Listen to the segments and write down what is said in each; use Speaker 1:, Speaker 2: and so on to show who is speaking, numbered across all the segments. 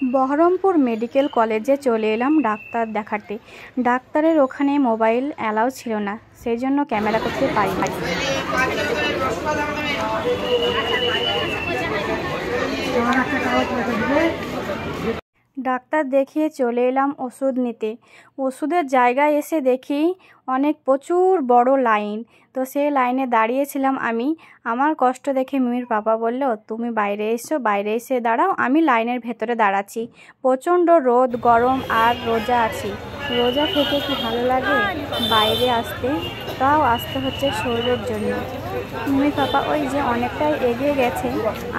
Speaker 1: Baharampur medical কলেজে চলে এলাম ডাক্তার দেখাতে। ডাক্তারের ওখানে মোবাইল অ্যালাউ ছিল না, সেই জন্য ক্যামেরা করতে পারিনি। ডাক্তার দেখিয়ে চলে এলাম ওষুধ নিতে। ওষুধের জায়গায় এসে দেখি প্রচুর বড় লাইন। তো সেই লাইনে দাঁড়িয়েছিলাম আমি। আমার কষ্ট দেখে মিমির পাপা বলল, তুমি বাইরে এসো, বাইরে এসে দাঁড়াও, আমি লাইনের ভেতরে দাঁড়াচ্ছি। প্রচণ্ড রোদ, গরম, আর রোজা আছি। রোজা থেকে কি ভালো লাগে বাইরে আসতে, তাও আসতে হচ্ছে শরীরের জন্য। মিমির পাপা ওই যে অনেকটাই এগিয়ে গেছে,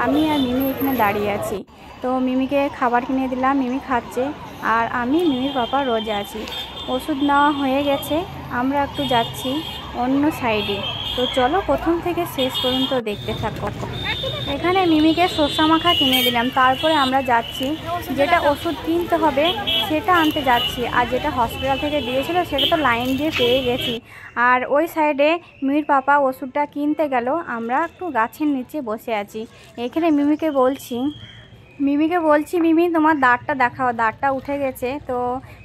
Speaker 1: আমি আর মিমি এখানে দাঁড়িয়ে আছি। তো মিমিকে খাবার কিনে দিলাম, মিমি খাচ্ছে, আর আমি মিমির পাপা রোজা আছি। ওষুধ নেওয়া হয়ে গেছে, আমরা একটু যাচ্ছি অন্য সাইডে। তো চলো প্রথম থেকে শেষ পর্যন্ত দেখতে থাকো। এখানে মিমিকে শসা মাখা কিনে দিলাম, তারপরে আমরা যাচ্ছি, যেটা ওষুধ কিনতে হবে সেটা আনতে যাচ্ছি। আর যেটা হসপিটাল থেকে দিয়েছিল সেটা তো লাইন দিয়ে পেয়ে গেছি। আর ওই সাইডে মিমির পাপা ওষুধটা কিনতে গেল, আমরা একটু গাছের নিচে বসে আছি। এখানে মিমিকে বলছি, মিমি তোমার দাঁতটা দেখাও, দাঁতটা উঠে গেছে, তো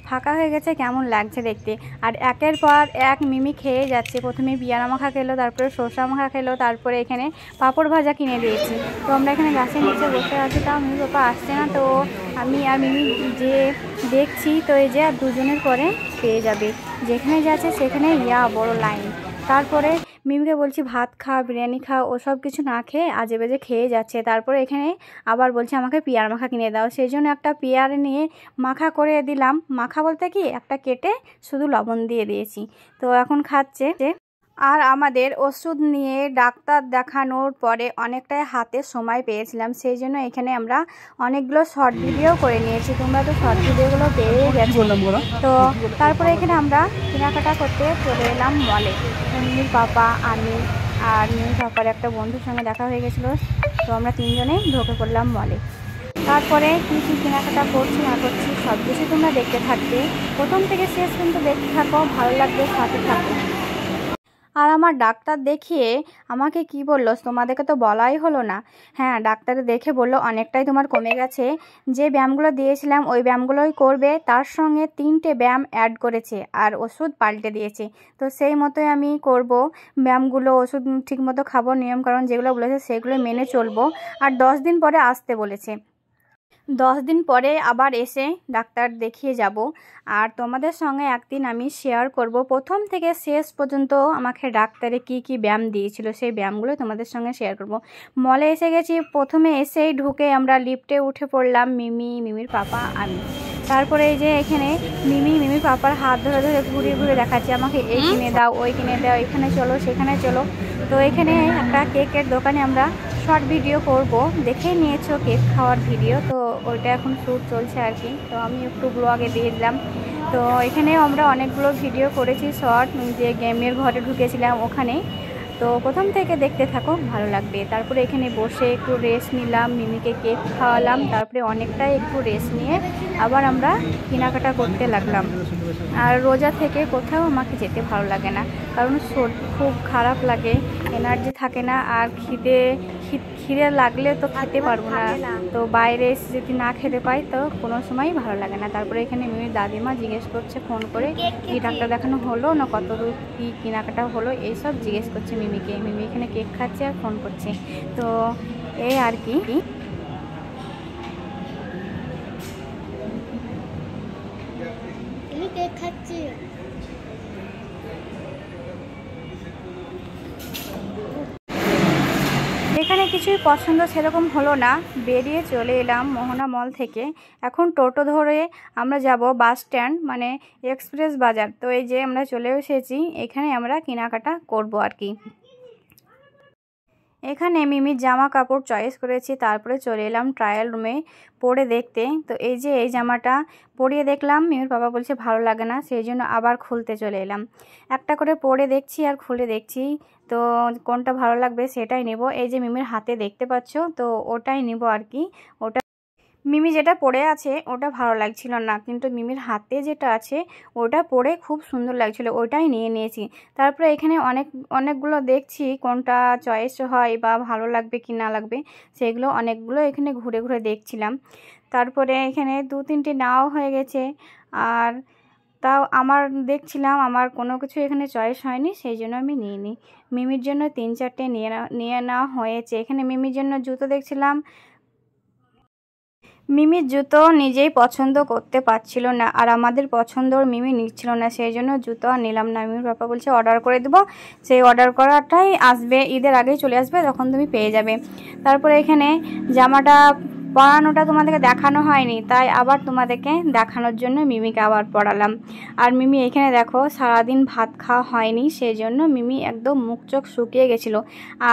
Speaker 1: ফাঁকা হয়ে গেছে, কেমন লাগছে দেখতে। আর একের পর এক মিমি খেয়ে যাচ্ছে। প্রথমে পিয়ারা মাখা খেলো, তারপরে শসা মাখা খেলো, তারপরে এখানে পাঁপড় ভাজা কিনে দিয়েছি। তো আমরা এখানে গাছের নিচে বসে আছি, তাও মিমি পাপা আসছে না। তো আমি আর মিমি যে দেখছি, তো এই যে আর দুজনের পরে পেয়ে যাবে, যেখানে যাচ্ছে সেখানে বড় লাইন। তারপরে মিমিকে বলছি ভাত খা, বিরিয়ানি খা, ও সব কিছু না খেয়ে আজে বাজে খেয়ে যাচ্ছে। তারপরে এখানে আবার বলছে আমাকে পিয়ার মাখা কিনে দাও, সেই জন্য একটা পিয়ার নিয়ে মাখা করে দিলাম। মাখা বলতে কি, একটা কেটে শুধু লবণ দিয়ে দিয়েছি, তো এখন খাচ্ছে। আর আমাদের ওষুধ নিয়ে ডাক্তার দেখানোর পরে অনেকটাই হাতে সময় পেয়েছিলাম, সেই জন্য এখানে আমরা অনেকগুলো শর্ট ভিডিও করে নিয়েছি। তোমরা তো শর্ট ভিডিওগুলো পেয়ে গেছো। তো তারপরে এখানে আমরা কেনাকাটা করতে চলে এলাম মলে। মিমির পাপা, আমি আর মিমির পাপার একটা বন্ধুর সঙ্গে দেখা হয়ে গেছিলো, তো আমরা তিনজনে ঢুকে পড়লাম মলে। তারপরে কী কী কেনাকাটা করছি না করছি সব কিছু তোমরা দেখতে থাকবে, প্রথম থেকে শেষ পর্যন্ত দেখতে থাকো, ভালো লাগবে, সাথে থাকো। আর আমার ডাক্তার দেখিয়ে আমাকে কি বললো তোমাদেরকে তো বলাই হলো না। হ্যাঁ, ডাক্তারে দেখে বললো অনেকটাই তোমার কমে গেছে, যে ব্যায়ামগুলো দিয়েছিলাম ওই ব্যায়ামগুলোই করবে, তার সঙ্গে 3টে ব্যায়াম অ্যাড করেছে আর ওষুধ পাল্টে দিয়েছে। তো সেই মতোই আমি করব ব্যায়ামগুলো, ওষুধ ঠিকমতো খাবো, নিয়মকানুন যেগুলো বলেছে সেগুলো মেনে চলবো। আর 10 দিন পরে আসতে বলেছে, 10 দিন পরে আবার এসে ডাক্তার দেখিয়ে যাব। আর তোমাদের সঙ্গে একদিন আমি শেয়ার করব প্রথম থেকে শেষ পর্যন্ত আমাকে ডাক্তারে কি কি ব্যায়াম দিয়েছিল, সেই ব্যায়ামগুলো তোমাদের সঙ্গে শেয়ার করব। মলে এসে গেছি, প্রথমে এসেই ঢুকে আমরা লিফটে উঠে পড়লাম, মিমির পাপা, আমি। তারপরে এই যে এখানে মিমির পাপার হাত ধরে ধরে ঘুরে ঘুরে দেখাচ্ছে আমাকে, এই কিনে দাও, ওই কিনে দাও, এখানে চলো, সেখানে চলো। তো এখানে একটা কেকের দোকানে আমরা শর্ট ভিডিও করব, দেখেই নিয়েছো কেক খাওয়ার ভিডিও, তো ওইটা এখন শ্যুট চলছে আর কি, তো আমি একটু ব্লগে দিয়ে দিলাম। তো এখানে আমরা অনেকগুলো ভিডিও করেছি শর্ট, যে গেমের ঘরে ঢুকেছিলাম ওখানে। তো প্রথম থেকে দেখতে থাকো, ভালো লাগবে। তারপরে এখানে বসে একটু রেস্ট নিলাম, মিমিকে কেক খাওয়ালাম, তারপরে অনেকটাই একটু রেস্ট নিয়ে আবার আমরা কেনাকাটা করতে লাগলাম। আর রোজা থেকে কোথাও আমাকে যেতে ভালো লাগে না, কারণ শরীর খুব খারাপ লাগে, এনার্জি থাকে না, আর খিদে লাগলে তো খেতে পারবো না। তো বাইরে এসে যদি না খেতে পাই তো কোনো সময়ই ভালো লাগে না। তারপরে এখানে মিমির দাদিমা জিজ্ঞেস করছে ফোন করে, কি ডাক্তার দেখানো হলো না, কত দূর কী কেনাকাটা হলো, এইসব জিজ্ঞেস করছে মিমিকে। মিমি এখানে কেক খাচ্ছে আর ফোন করছে, তো এই আর কি।
Speaker 2: কেক খাচ্ছি।
Speaker 1: এখানে কিছুই পছন্দ সেরকম হলো না, বেরিয়ে চলে এলাম মোহনা মল থেকে। এখন টোটো ধরে আমরা যাব বাস স্ট্যান্ড, মানে এক্সপ্রেস বাজার। তো এই যে আমরা চলে এসেছি, এখানে আমরা কেনাকাটা করব আর কি। এখানে মিমির জামা কাপড় চয়েস করেছি, তারপরে চলে এলাম ট্রায়াল রুমে পরে দেখতে। তো এই যে এই জামাটা পরিয়ে দেখলাম, মিমির বাবা বলছে ভালো লাগে না, সেই জন্য আবার খুলতে চলে এলাম। একটা করে পরে দেখছি আর খুলে দেখছি, তো কোনটা ভালো লাগবে সেটাই নেব। এই যে মিমির হাতে দেখতে পাচ্ছ, তো ওটাই নেব আর কি। ওটা মিমি যেটা পরে আছে ওটা ভালো লাগছিল না, কিন্তু মিমির হাতে যেটা আছে ওটা পরে খুব সুন্দর লাগছিল, ওটাই নিয়ে নিয়েছি। তারপরে এখানে অনেকগুলো দেখছি কোনটা চয়েস হয় বা ভালো লাগবে কি না লাগবে, সেগুলো অনেকগুলো এখানে ঘুরে ঘুরে দেখছিলাম। তারপরে এখানে 2-3টি নাও হয়ে গেছে। আর তাও আমার দেখছিলাম আমার কোনো কিছু এখানে চয়েস হয়নি, সেই জন্য আমি নিইনি। মিমির জন্য 3-4টে নিয়ে নেওয়া হয়েছে। এখানে মিমির জন্য জুতো দেখছিলাম, মিমির জুতো নিজেই পছন্দ করতে পারছিল না, আর আমাদের পছন্দর মিমি নিচ্ছিল না, সেই জন্য জুতো আর নিলাম না। মিমির পাপা বলছে অর্ডার করে দেবো, সেই অর্ডার করাটাই আসবে, ঈদের আগেই চলে আসবে, তখন তুমি পেয়ে যাবে। তারপরে এখানে জামাটা পরানোটা তোমাদেরকে দেখানো হয়নি, তাই আবার তোমাদেরকে দেখানোর জন্য মিমিকে আবার পরালাম। আর মিমি এখানে দেখো সারাদিন ভাত খাওয়া হয়নি, সেই জন্য মিমি একদম মুখ চোখ শুকিয়ে গেছিলো।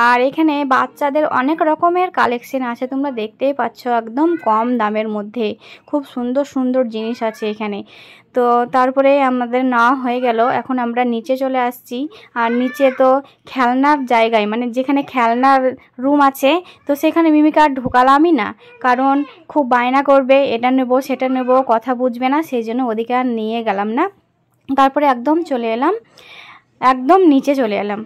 Speaker 1: আর এখানে বাচ্চাদের অনেক রকমের কালেকশন আছে, তোমরা দেখতেই পাচ্ছ, একদম কম দামের মধ্যে খুব সুন্দর সুন্দর জিনিস আছে এখানে। তো তারপরে আমাদের নেওয়া হয়ে গেল, এখন আমরা নিচে চলে আসছি। আর নিচে তো খেলনার জায়গায়, মানে যেখানে খেলনার রুম আছে, তো সেখানে মিমিকে আর ঢোকালামই না, কারণ খুব বায়না করবে, এটা নেবো সেটা নেবো, কথা বুঝবে না, সেই জন্য ওদিকে আর নিয়ে গেলাম না। তারপরে একদম নিচে চলে এলাম।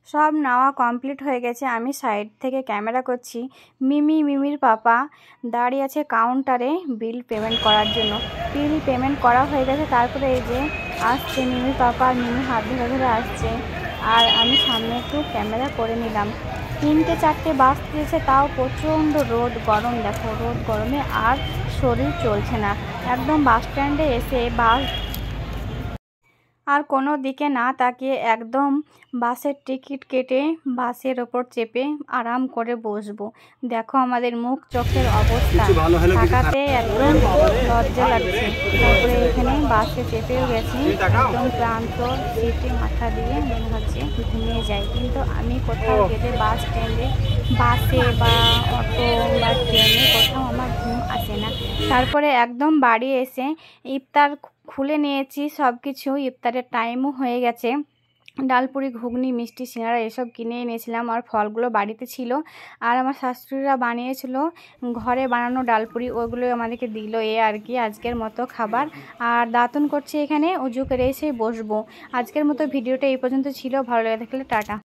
Speaker 1: সব নেওয়া কমপ্লিট হয়ে গেছে, আমি সাইড থেকে ক্যামেরা করছি। মিমির পাপা দাঁড়িয়ে আছে কাউন্টারে বিল পেমেন্ট করার জন্য। বিল পেমেন্ট করা হয়ে গেছে, তারপরে এই যে আসছে মিমির পাপা, আর মিমি হাত ধরে ধরে আসছে, আর আমি সামনে একটু ক্যামেরা করে নিলাম। 3-4টে বাস দিয়েছে, তাও প্রচণ্ড রোদ গরম, দেখো রোদ গরমে আর শরীর চলছে না। একদম বাস স্ট্যান্ডে এসে বাস আর কোনো দিকে না তাকিয়ে একদম বাসের টিকিট কেটে বাসের ওপর চেপে আরাম করে বসবো। দেখো আমাদের মুখ চোখের অবস্থা, তাকাতে একদম লজ্জা লাগছে। তারপরে এখানে বাসে চেপেও গেছি, একদম ক্লান্ত, সিটে মাথা দিয়ে মনে হচ্ছে ঘুমিয়ে যাই, কিন্তু আমি কোথাও গেলে বাস স্ট্যান্ডে, বাসে বা অটো বা ট্রেনে কোথাও আমার ঘুম আসে না। তারপরে একদম বাড়ি এসে ইফতার খুলে নিয়েছি সব কিছু, ইফতারের টাইমও হয়ে গেছে। ডালপুরি, ঘুগনি, মিষ্টি, সিঙ্গাড়া এসব কিনে এনেছিলাম, আর ফলগুলো বাড়িতে ছিল, আর আমার শাশুড়িরা বানিয়েছিল ঘরে বানানো ডালপুরি, ওইগুলো আমাদেরকে দিল। আর কি আজকের মতো খাবার। আর দাঁতন করছি এখানে, উজু করে এসে বসবো। আজকের মতো ভিডিওটা এই পর্যন্ত ছিল, ভালো লেগে থাকলে টাটা।